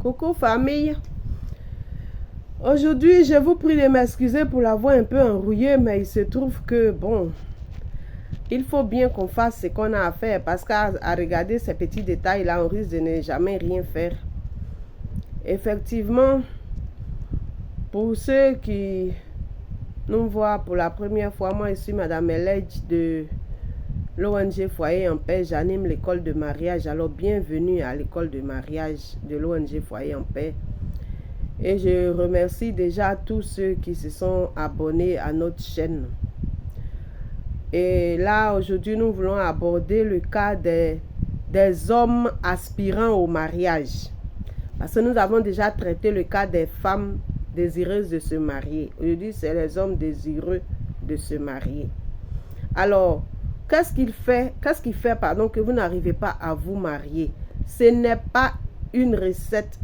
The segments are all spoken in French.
Coucou famille. Aujourd'hui, je vous prie de m'excuser pour la voix un peu enrouillée, mais il se trouve que, bon, il faut bien qu'on fasse ce qu'on a à faire parce qu'à regarder ces petits détails-là, on risque de ne jamais rien faire. Effectivement, pour ceux qui nous voient pour la première fois, moi je suis Madame Eledj de l'ONG Foyer en Paix. J'anime l'école de mariage. Alors bienvenue à l'école de mariage de l'ONG Foyer en Paix. Et je remercie déjà tous ceux qui se sont abonnés à notre chaîne. Et là, aujourd'hui, nous voulons aborder le cas des hommes aspirants au mariage. Parce que nous avons déjà traité le cas des femmes désireuses de se marier. Aujourd'hui, c'est les hommes désireux de se marier. Alors, qu'est-ce qui fait que vous n'arrivez pas à vous marier? Ce n'est pas une recette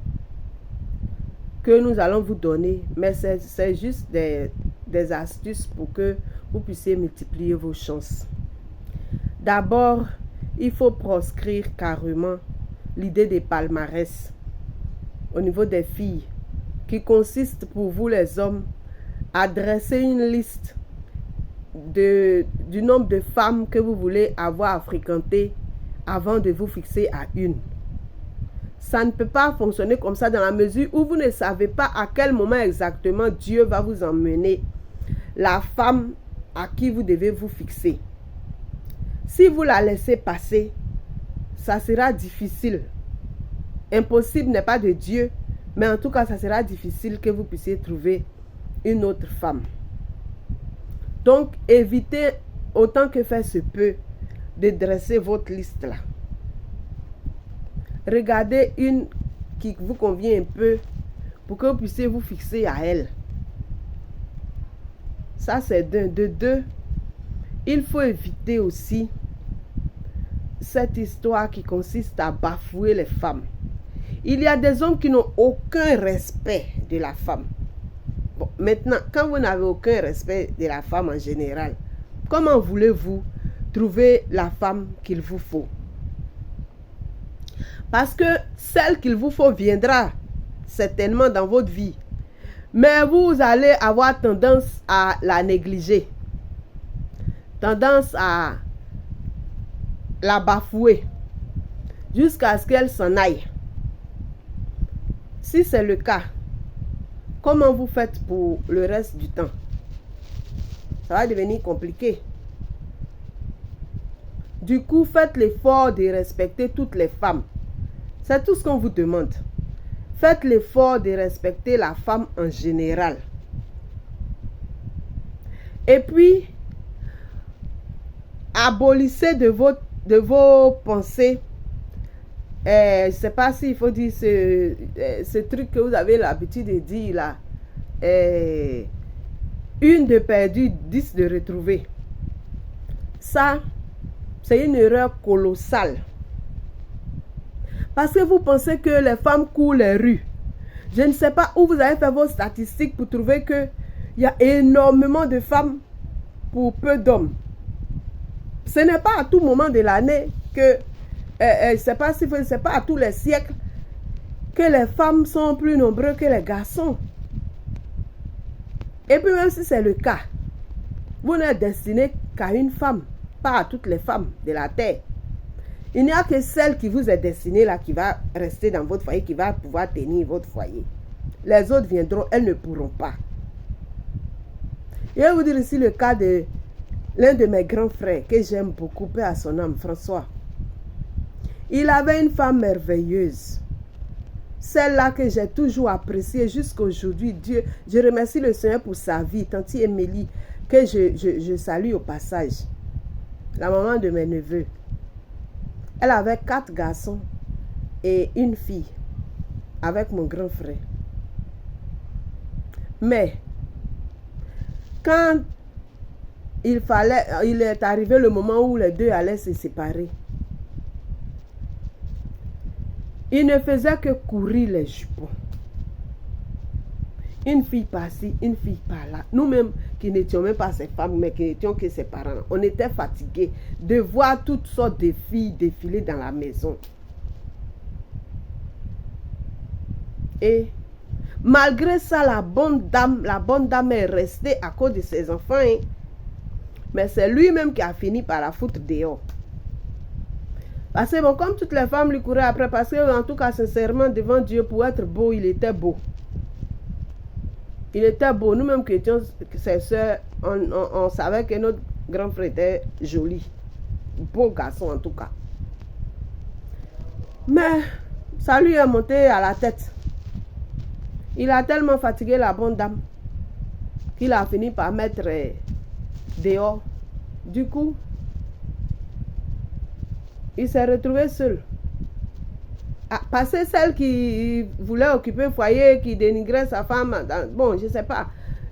que nous allons vous donner, mais c'est juste des astuces pour que vous puissiez multiplier vos chances. D'abord, il faut proscrire carrément l'idée des palmarès au niveau des filles, qui consiste pour vous les hommes à dresser une liste du nombre de femmes que vous voulez avoir à fréquenter avant de vous fixer à une. Ça ne peut pas fonctionner comme ça dans la mesure où vous ne savez pas à quel moment exactement Dieu va vous emmener la femme à qui vous devez vous fixer. Si vous la laissez passer, ça sera difficile. Impossible n'est pas de Dieu, mais en tout cas, ça sera difficile que vous puissiez trouver une autre femme. Donc, évitez autant que faire se peut de dresser votre liste là. Regardez une qui vous convient un peu pour que vous puissiez vous fixer à elle. Ça, c'est d'un. De deux, il faut éviter aussi cette histoire qui consiste à bafouer les femmes. Il y a des hommes qui n'ont aucun respect de la femme. Bon, maintenant, quand vous n'avez aucun respect de la femme en général, comment voulez-vous trouver la femme qu'il vous faut? Parce que celle qu'il vous faut viendra certainement dans votre vie. Mais vous allez avoir tendance à la négliger. Tendance à la bafouer. Jusqu'à ce qu'elle s'en aille. Si c'est le cas, comment vous faites pour le reste du temps? Ça va devenir compliqué. Du coup, faites l'effort de respecter toutes les femmes. C'est tout ce qu'on vous demande. Faites l'effort de respecter la femme en général. Et puis, abolissez de vos pensées. Je ne sais pas s'il faut dire ce truc que vous avez l'habitude de dire là. Une de perdue, 10 de retrouvée. Ça, c'est une erreur colossale. Parce que vous pensez que les femmes courent les rues. Je ne sais pas où vous avez fait vos statistiques pour trouver qu'il y a énormément de femmes pour peu d'hommes. Ce n'est pas à tout moment de l'année que, je ne sais pas si ce n'est pas à tous les siècles que les femmes sont plus nombreuses que les garçons. Et puis même si c'est le cas, vous n'êtes destiné qu'à une femme, pas à toutes les femmes de la terre. Il n'y a que celle qui vous est destinée là, qui va rester dans votre foyer, qui va pouvoir tenir votre foyer. Les autres viendront, elles ne pourront pas. Je vais vous dire ici le cas de l'un de mes grands frères, que j'aime beaucoup, paix à son âme, François. Il avait une femme merveilleuse. Celle-là que j'ai toujours appréciée jusqu'à aujourd'hui. Dieu, je remercie le Seigneur pour sa vie, Tanti Émilie, que je salue au passage. La maman de mes neveux. Elle avait 4 garçons et une fille avec mon grand frère. Mais quand il est arrivé le moment où les deux allaient se séparer, il ne faisait que courir les jupons. Une fille par-ci, une fille par-là. Nous-mêmes qui n'étions même pas ses femmes, mais qui n'étions que ses parents, on était fatigués de voir toutes sortes de filles défiler dans la maison. Et malgré ça, la bonne dame est restée à cause de ses enfants. Hein. Mais c'est lui-même qui a fini par la foutre dehors. Parce que bon, comme toutes les femmes lui couraient après, parce que en tout cas, sincèrement, devant Dieu, pour être beau, il était beau. Il était beau. Nous-mêmes qui étions ses soeurs, on savait que notre grand frère était joli. Beau garçon en tout cas. Mais ça lui est monté à la tête. Il a tellement fatigué la bonne dame qu'il a fini par mettre dehors. Du coup, il s'est retrouvé seul. Parce que celle qui voulait occuper le foyer, qui dénigrait sa femme, bon, je ne sais pas.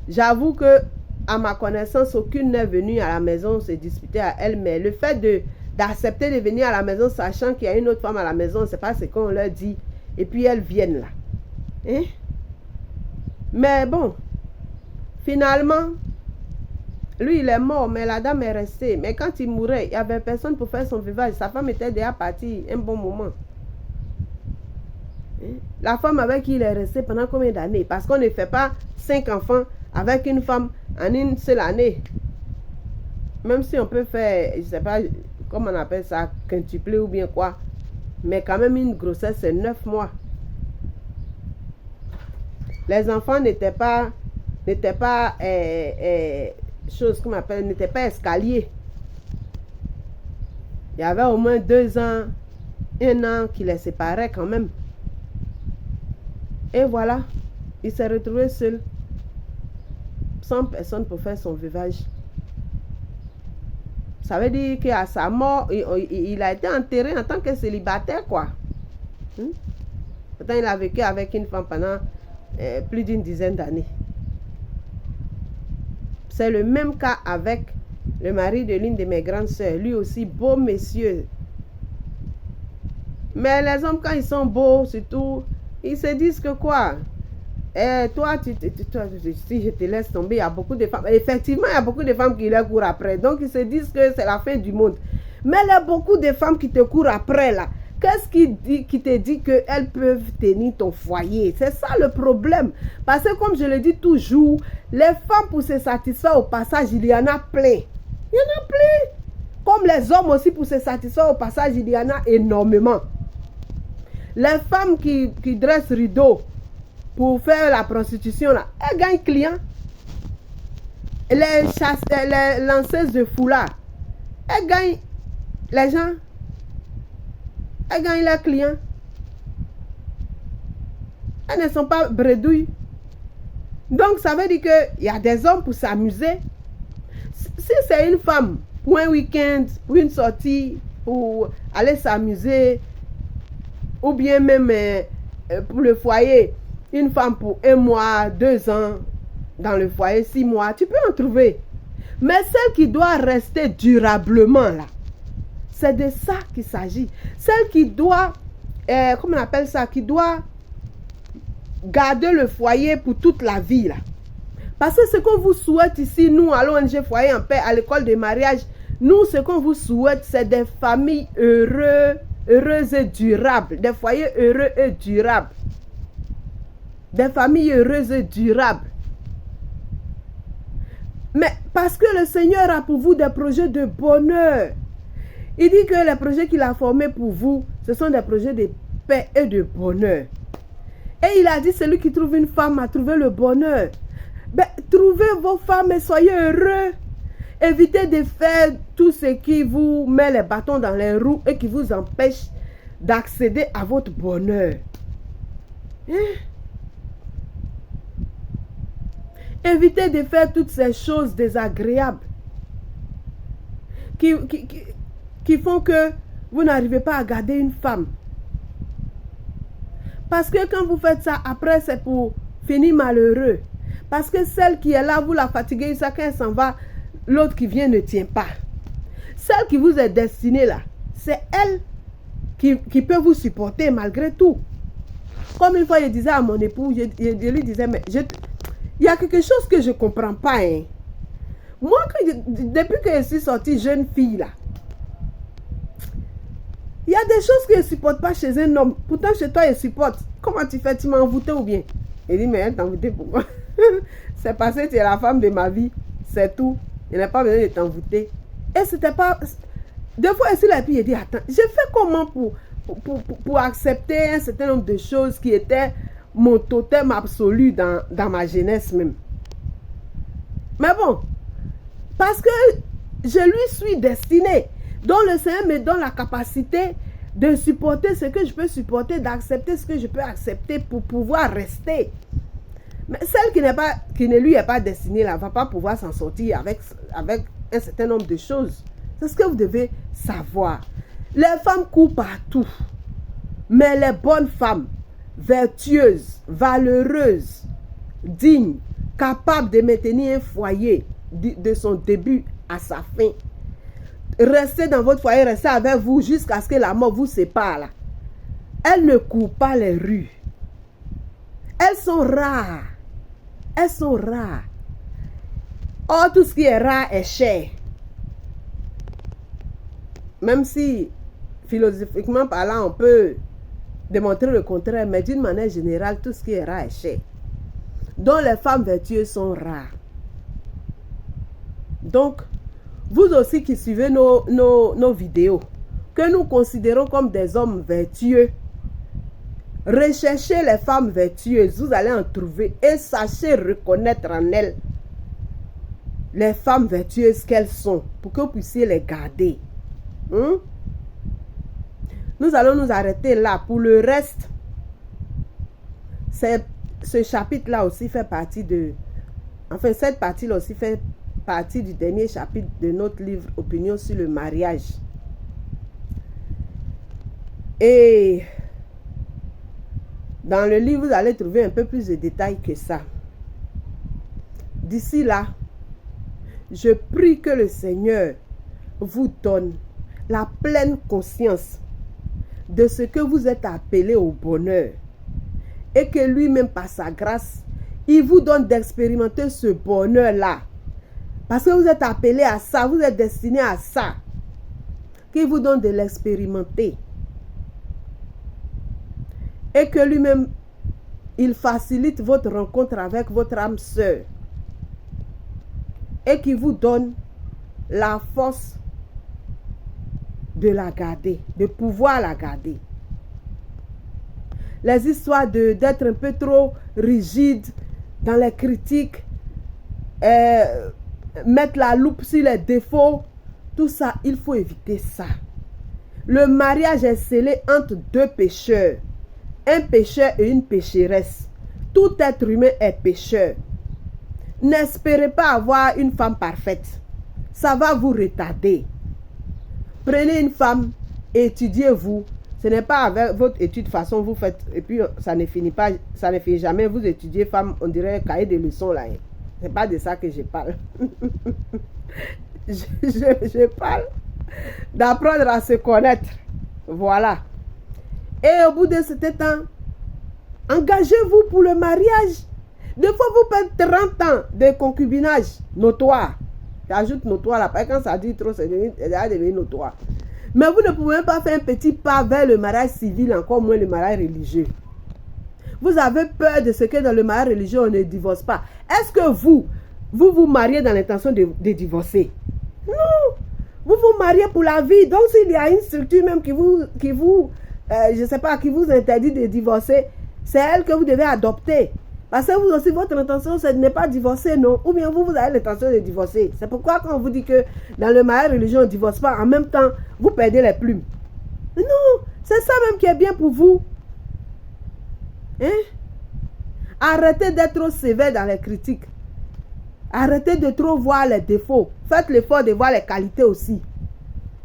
J'avoue que, à ma connaissance, aucune n'est venue à la maison se disputer à elle, mais le fait d'accepter de venir à la maison, sachant qu'il y a une autre femme à la maison, c'est pas ce qu'on leur dit, et puis elles viennent là. Hein? Mais bon, finalement, lui, il est mort, mais la dame est restée. Mais quand il mourait, il n'y avait personne pour faire son veuvage. Sa femme était déjà partie un bon moment. La femme avec qui il est resté pendant combien d'années? Parce qu'on ne fait pas 5 enfants avec une femme en une seule année. Même si on peut faire, je ne sais pas, comment on appelle ça, quintuplé ou bien quoi. Mais quand même, une grossesse, c'est 9 mois. Les enfants n'étaient pas chose qu'on appelle, n'étaient pas escaliers. Il y avait au moins 2 ans, 1 an qui les séparait quand même. Et voilà, il s'est retrouvé seul, sans personne pour faire son veuvage. Ça veut dire qu'à sa mort, il a été enterré en tant que célibataire, quoi. Pourtant, il a vécu avec une femme pendant plus d'1 dizaine d'années. C'est le même cas avec le mari de l'une de mes grandes sœurs. Lui aussi, beau monsieur. Mais les hommes, quand ils sont beaux, surtout, ils se disent que quoi? Toi, si je te laisse tomber, il y a beaucoup de femmes. Effectivement, il y a beaucoup de femmes qui leur courent après. Donc, ils se disent que c'est la fin du monde. Mais il y a beaucoup de femmes qui te courent après, là. Qu'est-ce qui te dit qu'elles peuvent tenir ton foyer? C'est ça le problème. Parce que comme je le dis toujours, les femmes pour se satisfaire au passage, il y en a plein. Il y en a plein. Comme les hommes aussi pour se satisfaire au passage, il y en a énormément. Les femmes qui dressent rideau pour faire la prostitution, là, elles gagnent clients. Les lanceuses de foulard, elles gagnent les gens. Elles gagnent leurs clients. Elles ne sont pas bredouilles. Donc, ça veut dire qu'il y a des hommes pour s'amuser. Si c'est une femme pour un week-end, pour une sortie, pour aller s'amuser, ou bien même pour le foyer, une femme pour 1 mois, 2 ans, dans le foyer, 6 mois, tu peux en trouver. Mais celle qui doit rester durablement là, c'est de ça qu'il s'agit. Celle qui doit, comment on appelle ça, qui doit garder le foyer pour toute la vie là. Parce que ce qu'on vous souhaite ici, nous, à l'ONG Foyer en Paix, à l'école de mariage, nous, ce qu'on vous souhaite, c'est des familles heureuses et durables. Des foyers heureux et durables. Des familles heureuses et durables. Mais parce que le Seigneur a pour vous des projets de bonheur. Il dit que les projets qu'il a formés pour vous, ce sont des projets de paix et de bonheur. Et il a dit, celui qui trouve une femme a trouvé le bonheur. Ben, trouvez vos femmes et soyez heureux. Évitez de faire tout ce qui vous met les bâtons dans les roues et qui vous empêche d'accéder à votre bonheur. Évitez de faire toutes ces choses désagréables qui font que vous n'arrivez pas à garder une femme. Parce que quand vous faites ça, après c'est pour finir malheureux. Parce que celle qui est là, vous la fatiguez, ça quand elle s'en va, l'autre qui vient ne tient pas. Celle qui vous est destinée là, c'est elle qui peut vous supporter malgré tout. Comme une fois je disais à mon époux, je lui disais, mais il y a quelque chose que je ne comprends pas. Hein. Moi, depuis que je suis sortie jeune fille là, Il y a des choses que je ne supporte pas chez un homme. Pourtant, chez toi, je supporte. Comment tu fais? Tu m'as envoûté ou bien? Il dit, mais elle t'a envoûté pourquoi? C'est parce que tu es la femme de ma vie. C'est tout. Il n'a pas besoin de t'envoûter. Et c'était pas... Deux fois, ici, la fille, il dit, attends, j'ai fait comment pour accepter un certain nombre de choses qui étaient mon totem absolu dans ma jeunesse même. Mais bon, parce que je lui suis destinée. Donc le Seigneur me donne la capacité de supporter ce que je peux supporter, d'accepter ce que je peux accepter pour pouvoir rester. Mais celle qui ne lui est pas destinée, là, ne va pas pouvoir s'en sortir avec un certain nombre de choses. C'est ce que vous devez savoir. Les femmes courent partout. Mais les bonnes femmes, vertueuses, valeureuses, dignes, capables de maintenir un foyer de son début à sa fin. Restez dans votre foyer, restez avec vous jusqu'à ce que la mort vous sépare. Là. Elles ne courent pas les rues. Elles sont rares. Elles sont rares. Or, tout ce qui est rare est cher. Même si, philosophiquement parlant, on peut démontrer le contraire, mais d'une manière générale, tout ce qui est rare est cher. Donc, les femmes vertueuses sont rares. Donc, vous aussi qui suivez nos vidéos, que nous considérons comme des hommes vertueux, recherchez les femmes vertueuses, vous allez en trouver et sachez reconnaître en elles les femmes vertueuses qu'elles sont pour que vous puissiez les garder. Nous allons nous arrêter là. Pour le reste, ce chapitre-là aussi fait partie de... Enfin, cette partie-là aussi fait partie du dernier chapitre de notre livre Opinion sur le mariage. Et dans le livre, vous allez trouver un peu plus de détails que ça. D'ici là, je prie que le Seigneur vous donne la pleine conscience de ce que vous êtes appelé au bonheur et que lui-même, par sa grâce, il vous donne d'expérimenter ce bonheur-là. Parce que vous êtes appelé à ça, vous êtes destiné à ça. Qu'il vous donne de l'expérimenter. Et que lui-même, il facilite votre rencontre avec votre âme sœur. Et qu'il vous donne la force de la garder, de pouvoir la garder. Les histoires d'être un peu trop rigide dans les critiques, mettre la loupe sur les défauts, tout ça, il faut éviter ça. Le mariage est scellé entre deux pécheurs, un pécheur et une pécheresse. Tout être humain est pécheur. N'espérez pas avoir une femme parfaite. Ça va vous retarder. Prenez une femme, étudiez-vous. Ce n'est pas avec votre étude, de façon vous faites, et puis ça ne finit pas, ça ne finit jamais. Vous étudiez femme, on dirait un cahier de leçons là. C'est pas de ça que je parle. je parle d'apprendre à se connaître. Voilà. Et au bout de ce temps, engagez-vous pour le mariage. Des fois, vous faites 30 ans de concubinage notoire. J'ajoute notoire là, parce que quand ça dit trop, c'est devenu notoire. Mais vous ne pouvez pas faire un petit pas vers le mariage civil, encore moins le mariage religieux. Vous avez peur de ce que dans le mariage religieux, on ne divorce pas. Est-ce que vous mariez dans l'intention de divorcer? Non. Vous vous mariez pour la vie. Donc, s'il y a une structure même qui vous interdit de divorcer, c'est elle que vous devez adopter. Parce que vous aussi, votre intention, ce n'est pas divorcer, non. Ou bien vous avez l'intention de divorcer. C'est pourquoi quand on vous dit que dans le mariage religieux, on ne divorce pas, en même temps, vous perdez les plumes. Mais non, c'est ça même qui est bien pour vous. Hein? Arrêtez d'être trop sévère dans les critiques. Arrêtez de trop voir les défauts. Faites l'effort de voir les qualités aussi.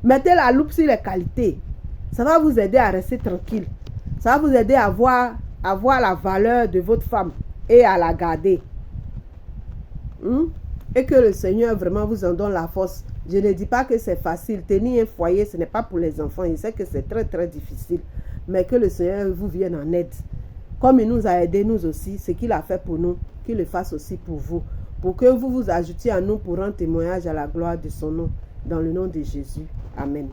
Mettez la loupe sur les qualités. Ça va vous aider à rester tranquille. Ça va vous aider à voir la valeur de votre femme et à la garder. Et que le Seigneur vraiment vous en donne la force. Je ne dis pas que c'est facile. Tenir un foyer, ce n'est pas pour les enfants. Je sais que c'est très très difficile. Mais que le Seigneur vous vienne en aide. Comme il nous a aidés, nous aussi, ce qu'il a fait pour nous, qu'il le fasse aussi pour vous. Pour que vous vous ajoutiez à nous pour rendre témoignage à la gloire de son nom. Dans le nom de Jésus. Amen.